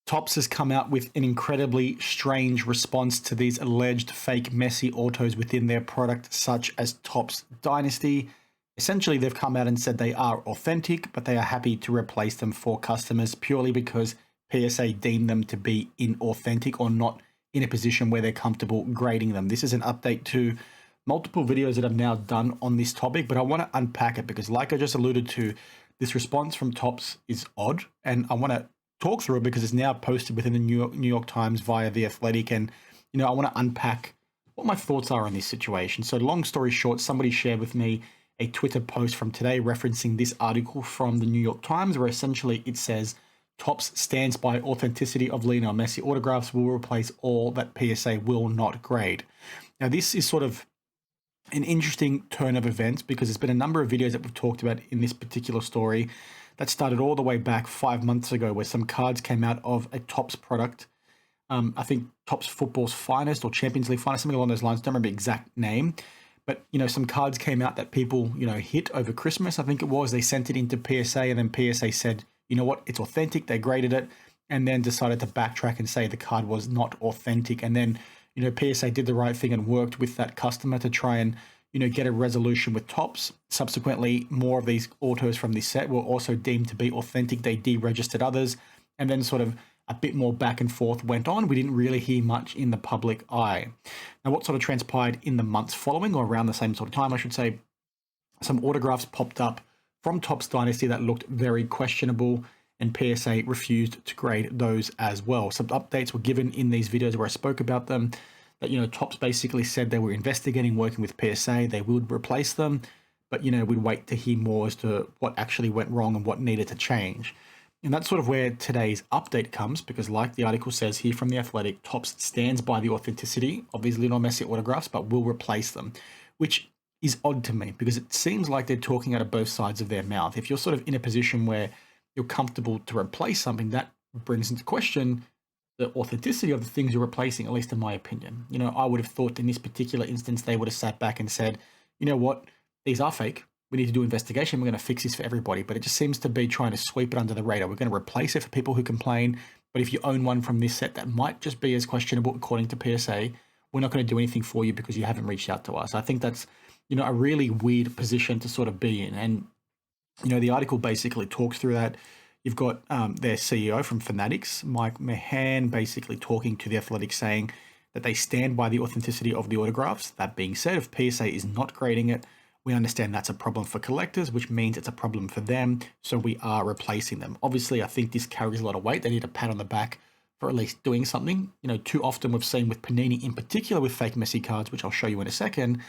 Topps has come out with an incredibly strange response to these alleged fake Messi autos within their product, such as Topps Dynasty. Essentially, they've come out and said they are authentic, but they are happy to replace them for customers purely because PSA deemed them to be inauthentic or not in a position where they're comfortable grading them. This is an update to multiple videos that I've now done on this topic, but I want to unpack it because, like I just alluded to, this response from Topps is odd, and I want to talk through it because it's now posted within the New York Times via The Athletic, and I want to unpack what my thoughts are on this situation. So long story short, somebody shared with me a Twitter post from today referencing this article from the New York Times, where essentially it says Topps stands by authenticity of Lionel Messi autographs, will replace all that PSA will not grade. Now, this is sort of an interesting turn of events because there's been a number of videos that we've talked about in this particular story that started all the way back 5 months ago, where some cards came out of a Topps product. I think Topps Football's Finest or Champions League Finest, something along those lines. Don't remember the exact name. But, some cards came out that people, hit over Christmas, I think it was. They sent it into PSA, and then PSA said, you know what, it's authentic. They graded it and then decided to backtrack and say the card was not authentic. And then, PSA did the right thing and worked with that customer to try and, get a resolution with Topps. Subsequently, more of these autos from this set were also deemed to be authentic. They deregistered others, and then sort of a bit more back and forth went on. We didn't really hear much in the public eye. Now, what sort of transpired in the months following, or around the same sort of time, I should say, some autographs popped up from Topps Dynasty that looked very questionable, and PSA refused to grade those as well. Some updates were given in these videos where I spoke about them, that, Topps basically said they were investigating, working with PSA, they would replace them, but, we'd wait to hear more as to what actually went wrong and what needed to change. And that's sort of where today's update comes, because like the article says here from The Athletic, Topps stands by the authenticity of these Lionel Messi autographs, but will replace them, which is odd to me because it seems like they're talking out of both sides of their mouth. If you're sort of in a position where you're comfortable to replace something, that brings into question the authenticity of the things you're replacing, at least in my opinion. I would have thought in this particular instance, they would have sat back and said, you know what, these are fake. We need to do investigation. We're going to fix this for everybody. But it just seems to be trying to sweep it under the radar. We're going to replace it for people who complain. But if you own one from this set that might just be as questionable according to PSA, we're not going to do anything for you because you haven't reached out to us. I think that's, a really weird position to sort of be in. And, the article basically talks through that. You've got their CEO from Fanatics, Mike Mahan, basically talking to The Athletic, saying that they stand by the authenticity of the autographs. That being said, if PSA is not grading it, we understand that's a problem for collectors, which means it's a problem for them, so we are replacing them. Obviously, I think this carries a lot of weight. They need a pat on the back for at least doing something. Too often we've seen with Panini, in particular with fake Messi cards, which I'll show you in a second,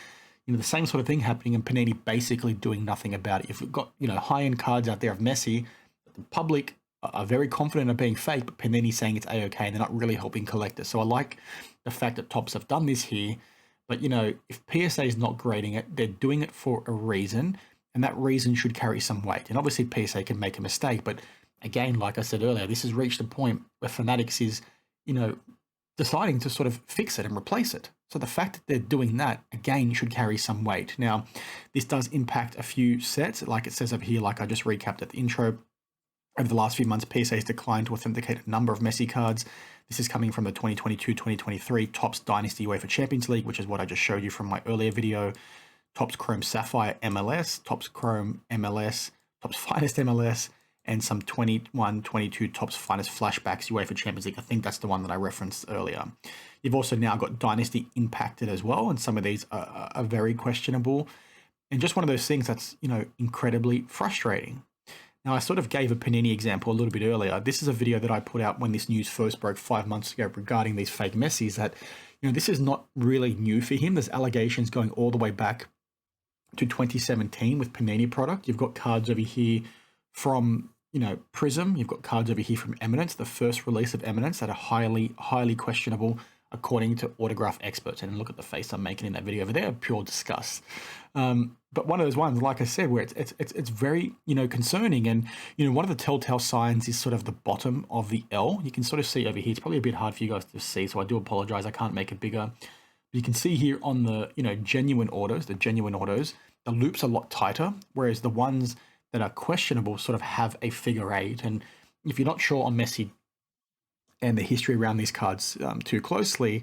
the same sort of thing happening, and Panini basically doing nothing about it. If we've got, high-end cards out there of Messi, the public are very confident of being fake, but Panini saying it's A-okay, and they're not really helping collectors. So I like the fact that Topps have done this here. But, if PSA is not grading it, they're doing it for a reason, and that reason should carry some weight. And obviously PSA can make a mistake, but again, like I said earlier, this has reached a point where Fanatics is, deciding to sort of fix it and replace it. So the fact that they're doing that, again, should carry some weight. Now, this does impact a few sets, like it says up here, like I just recapped at the intro. Over the last few months, PSA has declined to authenticate a number of Messi cards. This is coming from the 2022-2023 Topps Dynasty UEFA Champions League, which is what I just showed you from my earlier video. Topps Chrome Sapphire MLS, Topps Chrome MLS, Topps Finest MLS, and some 21-22 Topps Finest Flashbacks UEFA Champions League. I think that's the one that I referenced earlier. You've also now got Dynasty impacted as well, and some of these are very questionable. And just one of those things that's, incredibly frustrating. Now, I sort of gave a Panini example a little bit earlier. This is a video that I put out when this news first broke 5 months ago regarding these fake Messis, that, this is not really new for him. There's allegations going all the way back to 2017 with Panini product. You've got cards over here from, Prism. You've got cards over here from Eminence, the first release of Eminence, that are highly, highly questionable according to autograph experts. And look at the face I'm making in that video over there, pure disgust. But one of those ones, like I said, where it's very, concerning. And, one of the telltale signs is sort of the bottom of the L. You can sort of see over here. It's probably a bit hard for you guys to see, so I do apologize. I can't make it bigger. But you can see here on the, genuine autos, the loop's a lot tighter, whereas the ones that are questionable sort of have a figure eight. And if you're not sure on Messi, and the history around these cards too closely,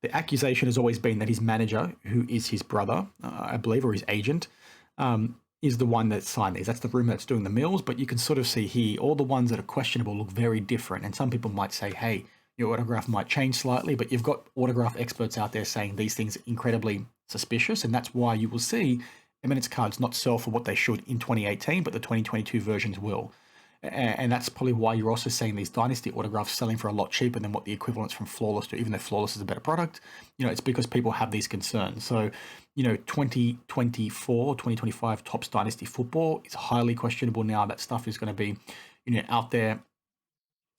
the accusation has always been that his manager, who is his brother, I believe, or his agent, is the one that signed these. That's the rumor that's doing the mills, but you can sort of see here, all the ones that are questionable look very different. And some people might say, hey, your autograph might change slightly, but you've got autograph experts out there saying these things are incredibly suspicious. And that's why you will see Eminence cards not sell for what they should in 2018, but the 2022 versions will. And that's probably why you're also seeing these Dynasty autographs selling for a lot cheaper than what the equivalents from Flawless do, even though Flawless is a better product. It's because people have these concerns. So, 2024, 2025 Topps Dynasty football is highly questionable now. That stuff is going to be, out there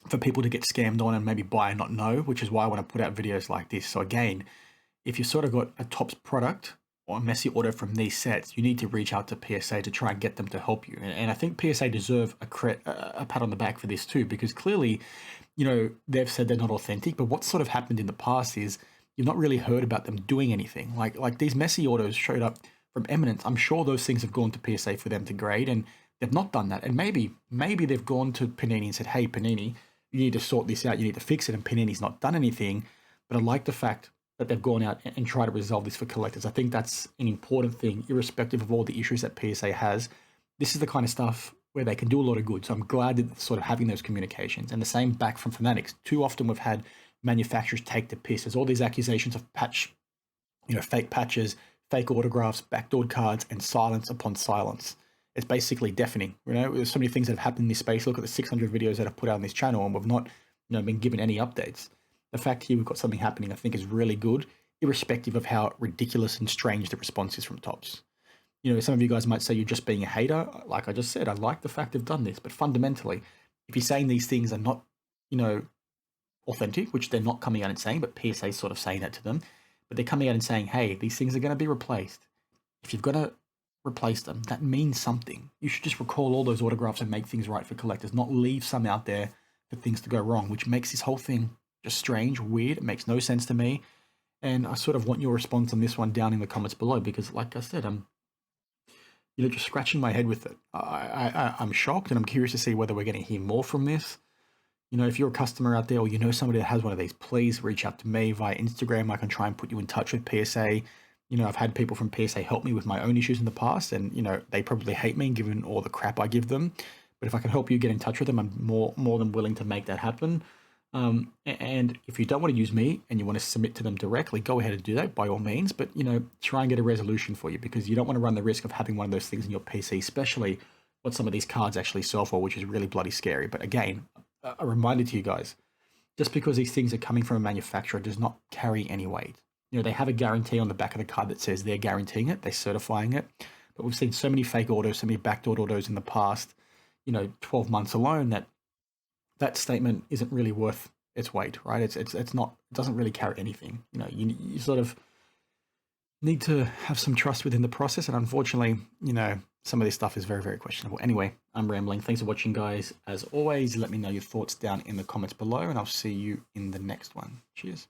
for people to get scammed on and maybe buy and not know, which is why I want to put out videos like this. So again, if you sort of got a Topps product or a Messi auto from these sets, you need to reach out to PSA to try and get them to help you. And I think PSA deserve a pat on the back for this too, because clearly, they've said they're not authentic, but what sort of happened in the past is you've not really heard about them doing anything. Like these Messi autos showed up from Eminence. I'm sure those things have gone to PSA for them to grade, and they've not done that. And maybe they've gone to Panini and said, hey, Panini, you need to sort this out, you need to fix it, and Panini's not done anything. But I like the fact that they've gone out and tried to resolve this for collectors. I think that's an important thing, irrespective of all the issues that PSA has. This is the kind of stuff where they can do a lot of good. So I'm glad that sort of having those communications. And the same back from Fanatics. Too often we've had manufacturers take the piss. There's all these accusations of fake patches, fake autographs, backdoored cards, and silence upon silence. It's basically deafening. There's so many things that have happened in this space. Look at the 600 videos that I've put out on this channel, and we've not been given any updates. The fact here we've got something happening, I think, is really good, irrespective of how ridiculous and strange the response is from Topps. Some of you guys might say you're just being a hater. Like I just said, I like the fact they've done this, but fundamentally, if you're saying these things are not, authentic, which they're not coming out and saying, but PSA is sort of saying that to them, but they're coming out and saying, hey, these things are going to be replaced. If you've got to replace them, that means something. You should just recall all those autographs and make things right for collectors, not leave some out there for things to go wrong, which makes this whole thing just strange, weird. It makes no sense to me. And I sort of want your response on this one down in the comments below, because like I said, I'm just scratching my head with it. I'm shocked, and I'm curious to see whether we're going to hear more from this. If you're a customer out there, or somebody that has one of these, please reach out to me via Instagram. I can try and put you in touch with PSA. I've had people from PSA help me with my own issues in the past, and they probably hate me given all the crap I give them. But if I can help you get in touch with them, I'm more than willing to make that happen. And if you don't want to use me and you want to submit to them directly, go ahead and do that by all means. But, try and get a resolution for you, because you don't want to run the risk of having one of those things in your PC, especially what some of these cards actually sell for, which is really bloody scary. But again, a reminder to you guys, just because these things are coming from a manufacturer does not carry any weight. They have a guarantee on the back of the card that says they're guaranteeing it, they're certifying it. But we've seen so many fake autos, so many backdoored autos in the past, 12 months alone, that statement isn't really worth its weight, right? It's not, it doesn't really carry anything. You sort of need to have some trust within the process. And unfortunately, some of this stuff is very, very questionable. Anyway, I'm rambling. Thanks for watching, guys. As always, let me know your thoughts down in the comments below, and I'll see you in the next one. Cheers.